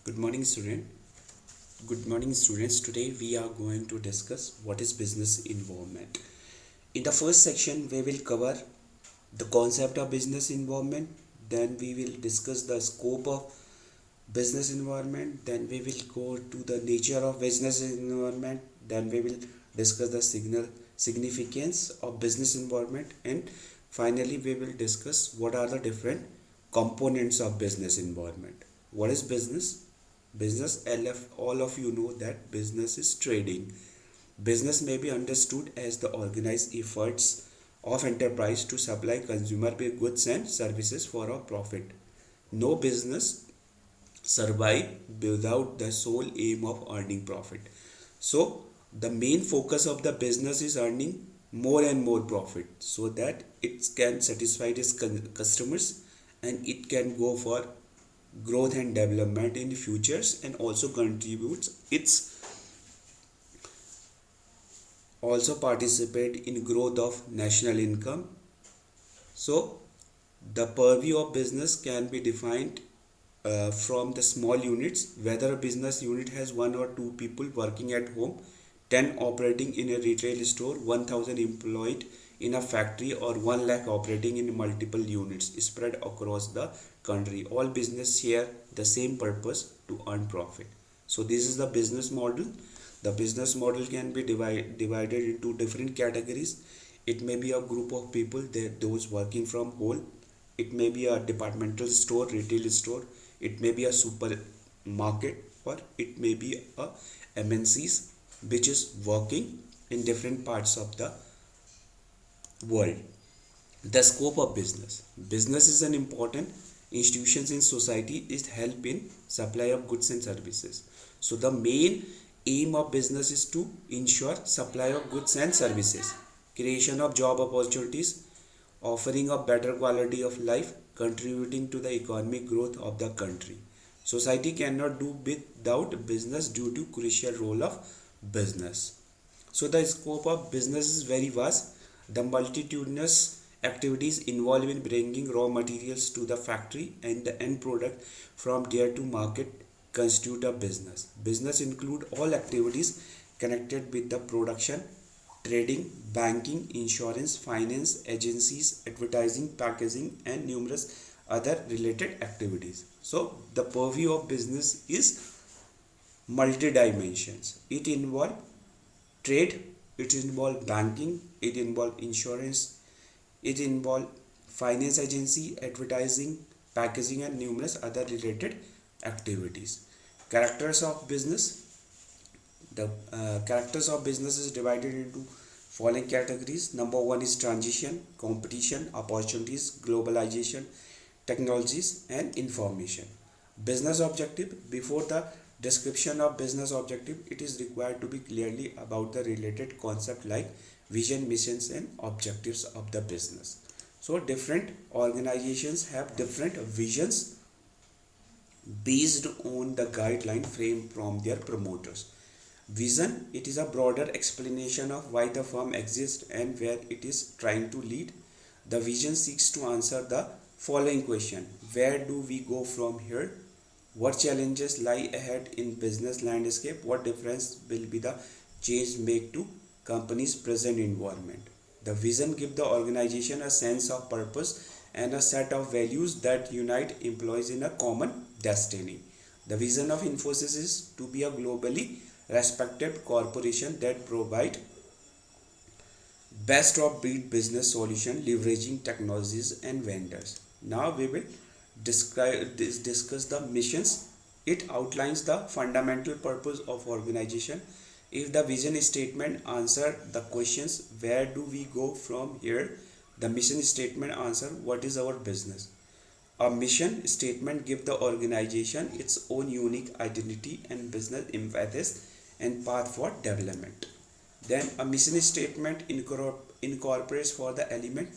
Good morning, student. Good morning, students. Today we are going to discuss what is business involvement. In the first section, we will cover the concept of business involvement. Then we will discuss the scope of business environment. Then we will go to the nature of business environment. Then we will discuss the significance of business environment, and finally we will discuss what are the different components of business environment. What is business? Business, all of you know that business is trading. Business may be understood as the organized efforts of enterprise to supply consumer with goods and services for a profit. No business survive without the sole aim of earning profit. So the main focus of the business is earning more and more profit so that it can satisfy its customers, and it can go for growth and development in futures, and also contributes its also participate in growth of national income. So the purview of business can be defined from the small units, whether a business unit has one or two people working at home, 10 operating in a retail store, 1000 employed in a factory, or 1 lakh operating in multiple units spread across the country. All business share the same purpose, to earn profit. So this is the business model. The business model can be divided into different categories. It may be a group of people, those working from home. It may be a departmental store, retail store. It may be a supermarket, or it may be a MNCs which is working in different parts of the world. The scope of business. Business is an important institutions in society. It help in supply of goods and services. So the main aim of business is to ensure supply of goods and services, creation of job opportunities, offering a better quality of life, contributing to the economic growth of the country. Society cannot do without business due to crucial role of business. So the scope of business is very vast. The multitudinous activities involved in bringing raw materials to the factory and the end product from there to market constitute a business. Business include all activities connected with the production, trading, banking, insurance, finance, agencies, advertising, packaging, and numerous other related activities. So the purview of business is multi dimensions. It involves trade, it involves banking, it involves insurance, it involves finance agency, advertising, packaging, and numerous other related activities. Characters of business. The characters of business is divided into following categories. Number one is transition, competition, opportunities, globalization, technologies, and information. Business objective. Before the description of business objective, it is required to be clearly about the related concept like vision, missions, and objectives of the business. So different organizations have different visions based on the guideline framed from their promoters. Vision, it is a broader explanation of why the firm exists and where it is trying to lead. The vision seeks to answer the following question: where do we go from here? What challenges lie ahead in business landscape? What difference will be the change make to company's present environment? The vision gives the organization a sense of purpose and a set of values that unite employees in a common destiny. The vision of Infosys is to be a globally respected corporation that provide best of breed business solution leveraging technologies and vendors. Now we will discuss the missions. It outlines the fundamental purpose of organization. If the vision statement answer the questions where do we go from here, the mission statement answer what is our business. A mission statement gives the organization its own unique identity and business emphasis and path for development. Then a mission statement incorporates for the element.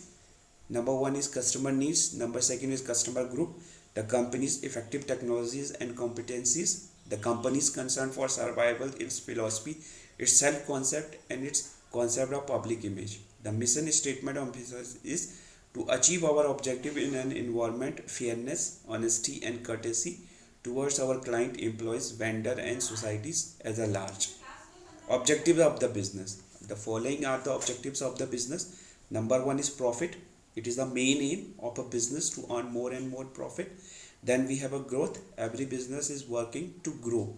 Number one is customer needs. Number second is customer group. The company's effective technologies and competencies. The company's concern for survival, its philosophy, its self concept, and its concept of public image. The mission statement of business is to achieve our objective in an environment, fairness, honesty, and courtesy, towards our client, employees, vendor, and societies as a large. Objectives of the business. The following are the objectives of the business. Number one is profit. It is the main aim of a business to earn more and more profit. Then we have a growth. Every business is working to grow.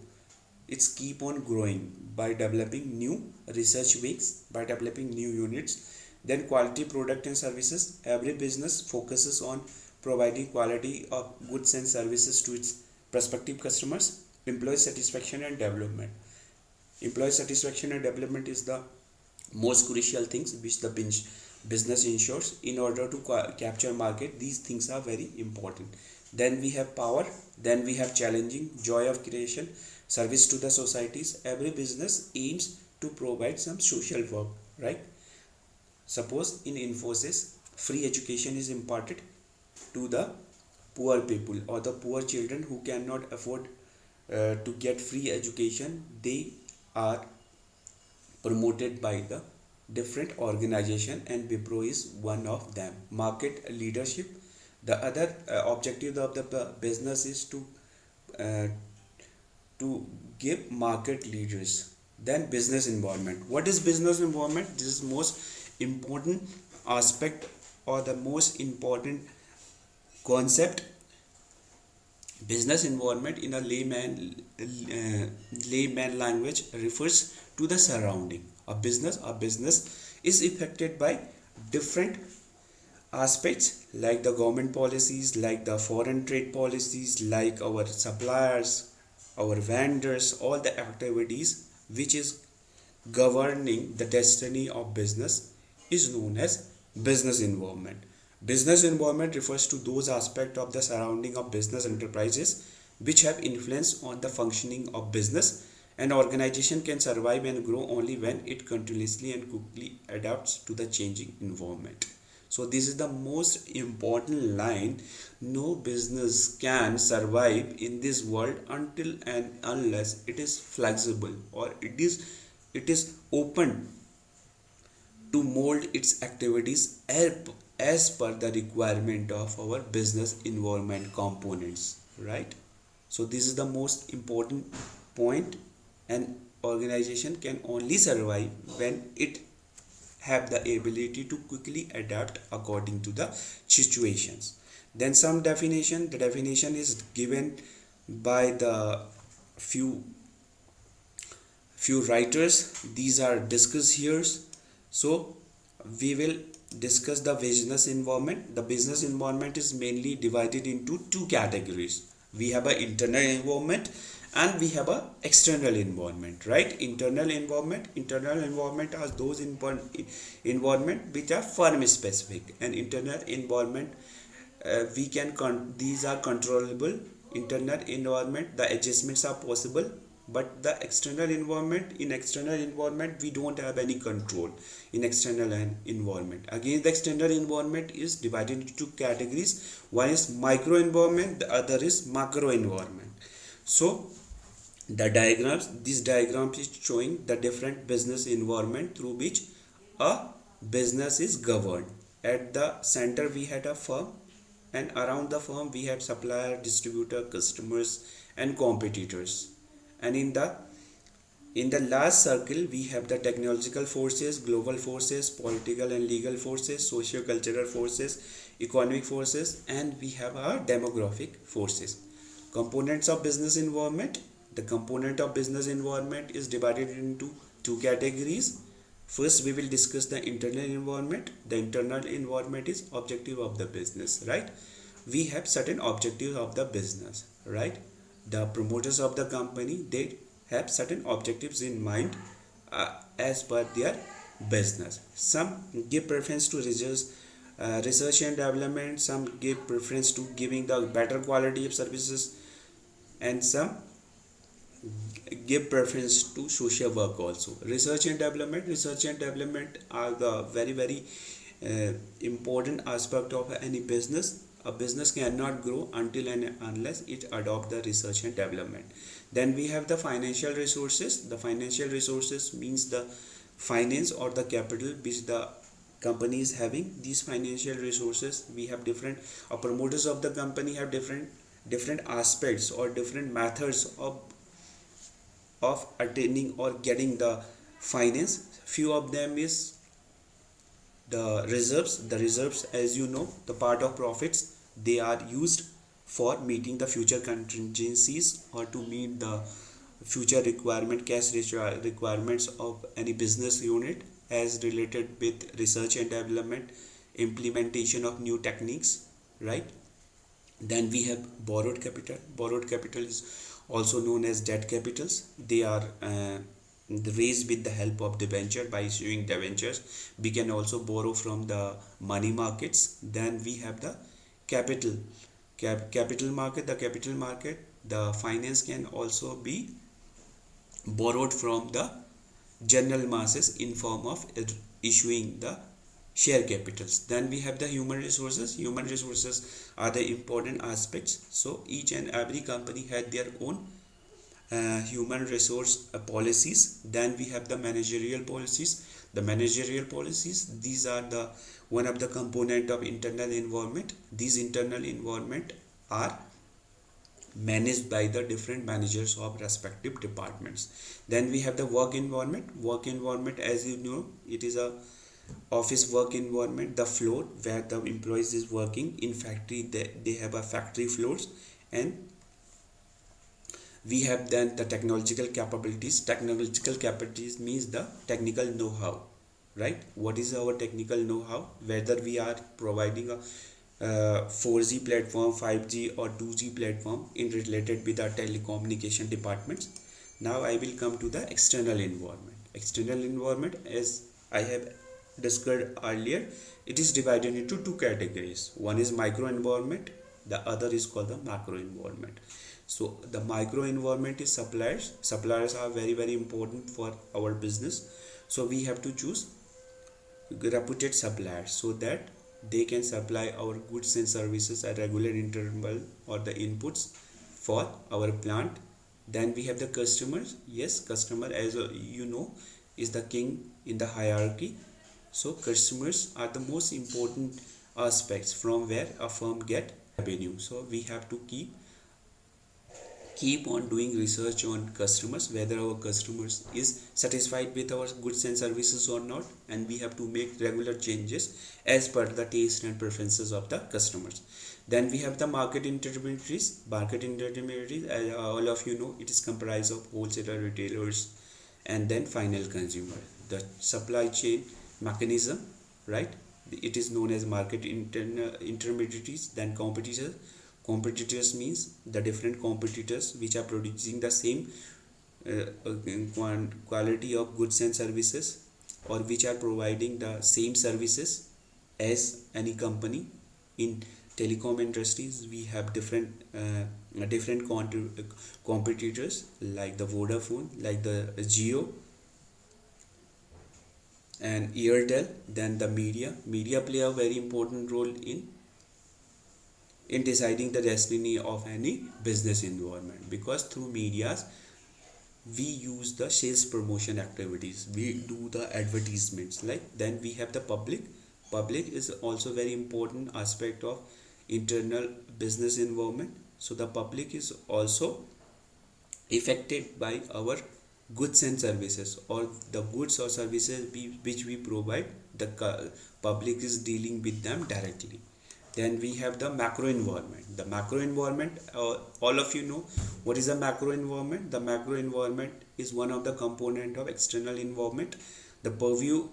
It's keep on growing by developing new research wings, by developing new units. Then quality product and services. Every business focuses on providing quality of goods and services to its prospective customers. Employee satisfaction and development. Employee satisfaction and development is the most crucial things which the business ensures in order to capture market. These things are very important. Then we have power. Then we have challenging, joy of creation, service to the societies. Every business aims to provide some social work, right? Suppose in Infosys, free education is imparted to the poor people or the poor children who cannot afford to get free education. They are promoted by the different organization, and Wipro is one of them. Market leadership. The other objective of the business is uh, to give market leaders. Then business environment. What is business environment? This is most important aspect or the most important concept. Business environment in a layman language refers to the surrounding. A business is affected by different aspects like the government policies, like the foreign trade policies, like our suppliers, our vendors, all the activities which is governing the destiny of business is known as business environment. Business environment refers to those aspects of the surrounding of business enterprises which have influence on the functioning of business. An organization can survive and grow only when it continuously and quickly adapts to the changing environment. So this is the most important line. No business can survive in this world until and unless it is flexible or it is open to mold its activities as per the requirement of our business environment components, right? So this is the most important point. An organization can only survive when it have the ability to quickly adapt according to the situations. Then some definition. The definition is given by the few writers. These are discussed here. So we will discuss the business environment. The business environment is mainly divided into two categories. We have an internal environment and we have a external environment, right? Internal environment are those environment which are firm specific, and internal environment these are controllable. Internal environment, the adjustments are possible, but the external environment we don't have any control. In external environment, again, the external environment is divided into two categories. One is micro environment, the other is macro environment. So this diagram is showing the different business environment through which a business is governed. At the center we had a firm, and around the firm we had supplier, distributor, customers, and competitors. And in the last circle we have the technological forces, global forces, political and legal forces, socio-cultural forces, economic forces, and we have our demographic forces. Components of business environment. The component of business environment is divided into two categories. First we will discuss the internal environment. The internal environment is objective of the business, right? We have certain objectives of the business, right? The promoters of the company, they have certain objectives in mind as per their business. Some give preference to research and development, some give preference to giving the better quality of services, and some give preference to social work also. Research and development are the very important aspect of any business. A business cannot grow until and unless it adopt the research and development. Then we have the financial resources. The financial resources means the finance or the capital which the company is having. These financial resources, we have different promoters of the company have different different aspects or different methods of attaining or getting the finance. Few of them is the reserves, as you know, the part of profits, they are used for meeting the future contingencies or to meet the future requirements of any business unit, as related with research and development, implementation of new techniques, right? Then we have borrowed capital is also known as debt capitals. They are raised with the help of debenture. By issuing debentures, we can also borrow from the money markets. Then we have the capital capital market. The finance can also be borrowed from the general masses in form of issuing the share capitals. Then we have the human resources are the important aspects. So each and every company had their own human resource policies. Then we have the managerial policies. These are the one of the component of internal environment. These internal environment are managed by the different managers of respective departments. Then we have the work environment, as you know, it is a office work environment, the floor where the employees is working. In factory, they have a factory floors. And we have then the technological capabilities means the technical know-how, right? What is our technical know-how, whether we are providing a 4G platform, 5G or 2G platform in related with our telecommunication departments. Now I will come to the external environment. As I have discussed earlier, it is divided into two categories. One is micro environment, the other is called the macro environment. So the micro environment is suppliers are very very important for our business. So we have to choose reputed suppliers so that they can supply our goods and services at regular interval or the inputs for our plant. Then we have the customers. Yes, customer, as you know, is the king in the hierarchy. So customers are the most important aspects from where a firm get revenue. So we have to keep on doing research on customers, whether our customers is satisfied with our goods and services or not, and we have to make regular changes as per the taste and preferences of the customers. Then we have the market intermediaries, as all of you know, it is comprised of wholesaler, retailers, and then final consumer. The supply chain mechanism, right? It is known as intermediaries. Then competitors means the different competitors which are producing the same quality of goods and services, or which are providing the same services as any company. In telecom industries, we have different competitors, like the Vodafone, like the Jio and Airtel. Then the media play a very important role in deciding the destiny of any business environment, because through medias we use the sales promotion activities, we do the advertisements. Like, then we have the public is also very important aspect of internal business environment. So the public is also affected by our goods and services, or the goods or services which we provide. The public is dealing with them directly. Then we have the macro environment. The macro environment, all of you know what is a macro environment. The macro environment is one of the component of external environment. The purview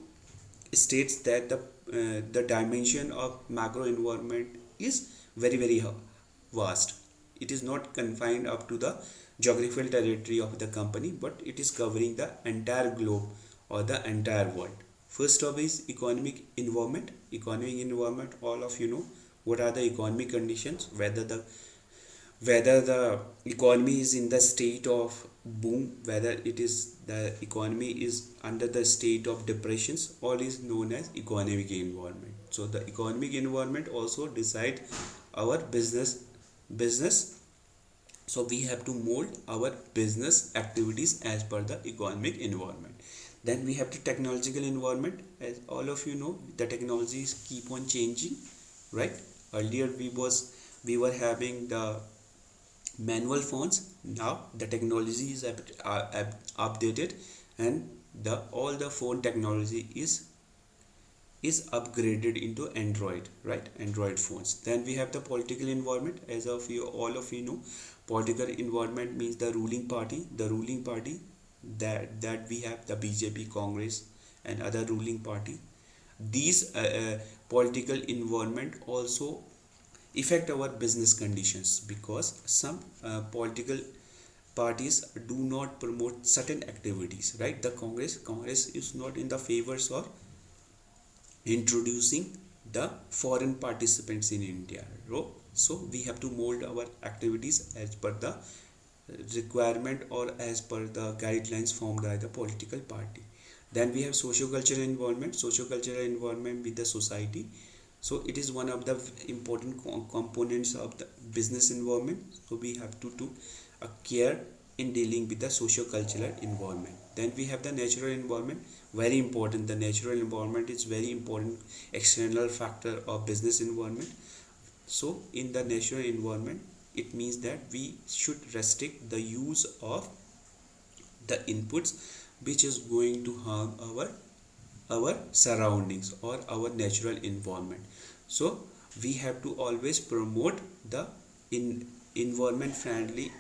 states that the dimension of macro environment is very very vast. It is not confined up to the geographical territory of the company, but it is covering the entire globe or the entire world. First of is economic environment. All of you know what are the economic conditions, whether the economy is in the state of boom, whether it is the economy is under the state of depressions, all is known as economic environment. So the economic environment also decide our business. So we have to mold our business activities as per the economic environment. Then we have the technological environment. As all of you know, the technologies keep on changing, right? Earlier we were having the manual phones. Now the technology is updated, and the all the phone technology is upgraded into Android, right? Android phones. Then we have the political environment. As of you, all of you know, political environment means the ruling party. The ruling party, that we have the BJP, Congress, and other ruling party. These political environment also affect our business conditions, because some political parties do not promote certain activities, right? The Congress is not in the favors of introducing the foreign participants in India. So we have to mold our activities as per the requirement or as per the guidelines formed by the political party. Then we have socio-cultural environment. Socio-cultural environment with the society. So it is one of the important components of the business environment. So we have to do a care in dealing with the socio-cultural environment. Then we have the natural environment. Very important. The natural environment is very important external factor of business environment. So in the natural environment, it means that we should restrict the use of the inputs which is going to harm our surroundings or our natural environment. So we have to always promote the environment friendly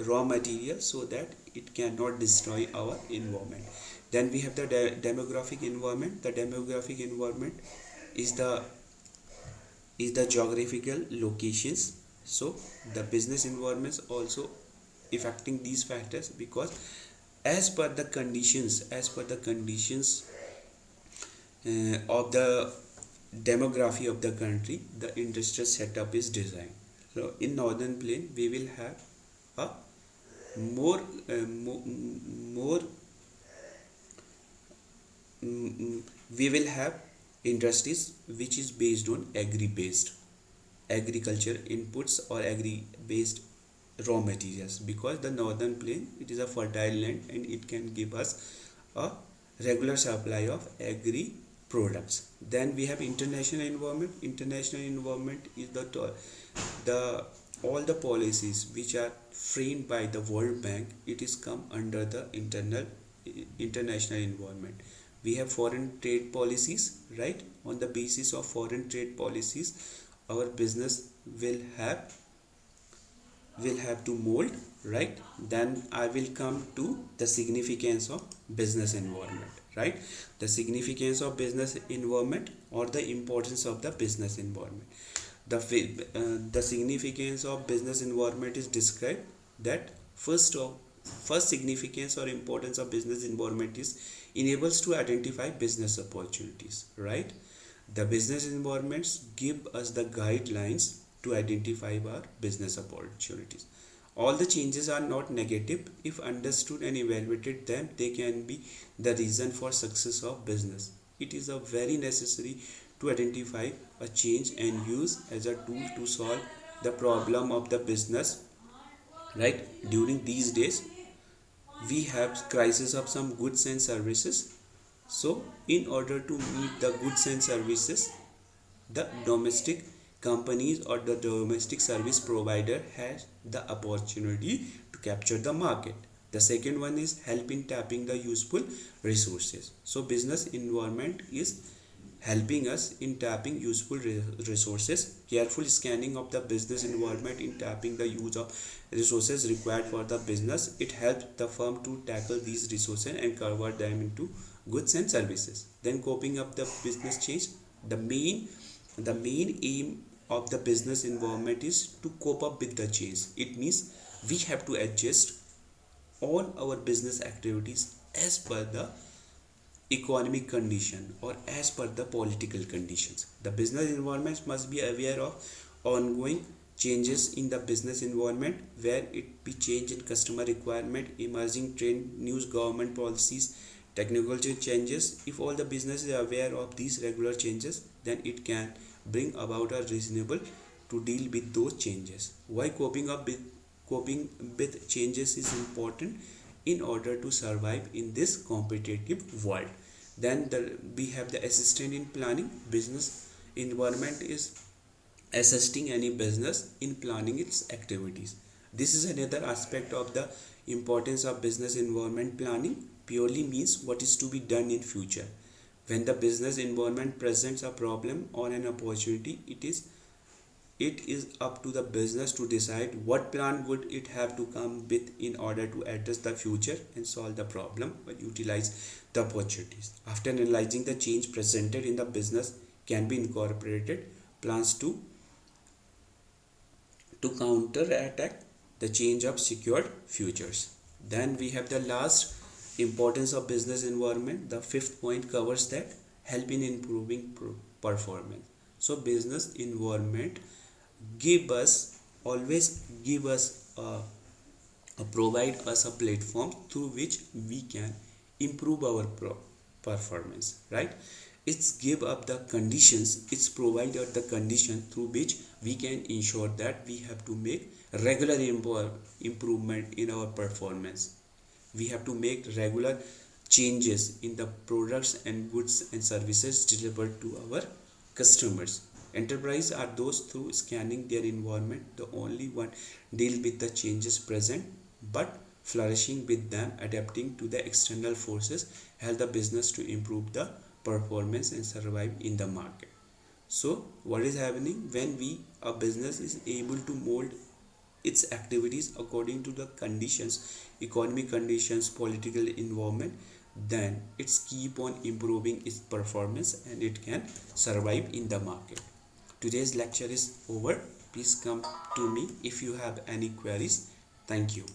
raw material, so that it cannot destroy our environment. Then we have the demographic environment. The demographic environment is the geographical locations. So the business environments also affecting these factors, because as per the conditions of the demography of the country, the industrial setup is designed. So in northern plain we will have a more we will have industries which is based on agriculture inputs or agri based raw materials, because the northern plain, it is a fertile land and it can give us a regular supply of agri products. Then we have international environment. International environment is the all the policies which are framed by the World Bank, it is come under the international environment. We have foreign trade policies, right? On the basis of foreign trade policies, our business will have to mold, right? Then I will come to the significance of business environment, right? The significance of business environment, or the importance of the business environment. The significance of business environment is described that first significance or importance of business environment is enables to identify business opportunities, right? The business environments give us the guidelines to identify our business opportunities. All the changes are not negative. If understood and evaluated, then they can be the reason for success of business. It is a very necessary to identify a change and use as a tool to solve the problem of the business, right? During these days we have crisis of some goods and services. So in order to meet the goods and services, the domestic companies or the domestic service provider has the opportunity to capture the market. The second one is help in tapping the useful resources. So business environment is helping us in tapping useful resources. Careful scanning of the business environment in tapping the use of resources required for the business, it helps the firm to tackle these resources and convert them into goods and services. Then coping up the business change. The main aim of the business environment is to cope up with the change. It means we have to adjust all our business activities as per the economic condition or as per the political conditions. The business environments must be aware of ongoing changes in the business environment, where it be change in customer requirement, emerging trend, news, government policies, technology changes. If all the business is aware of these regular changes, then it can bring about a reasonable to deal with those changes. Why coping with changes is important in order to survive in this competitive world. Then we have the assistant in planning. Business environment is assisting any business in planning its activities, This is another aspect of the importance of business environment planning. Purely means what is to be done in future. When the business environment presents a problem or an opportunity, it is up to the business to decide what plan would it have to come with in order to address the future and solve the problem or utilize the opportunities. After analyzing the change presented in the business, can be incorporated plans to counterattack the change of secured futures. Then we have the last importance of business environment. The fifth point covers that help in improving performance. So business environment give us always give us provide us a platform through which we can improve our performance, right? It's give up the conditions, it's provided the condition through which we can ensure that we have to make regular improvement in our performance. We have to make regular changes in the products and goods and services delivered to our customers. Enterprise are those through scanning their environment the only one deal with the changes present, but flourishing with them, adapting to the external forces, help the business to improve the performance and survive in the market. So what is happening when a business is able to mold its activities according to the conditions, economic conditions, political environment, then it's keep on improving its performance and it can survive in the market. Today's lecture is over. Please come to me if you have any queries. Thank you.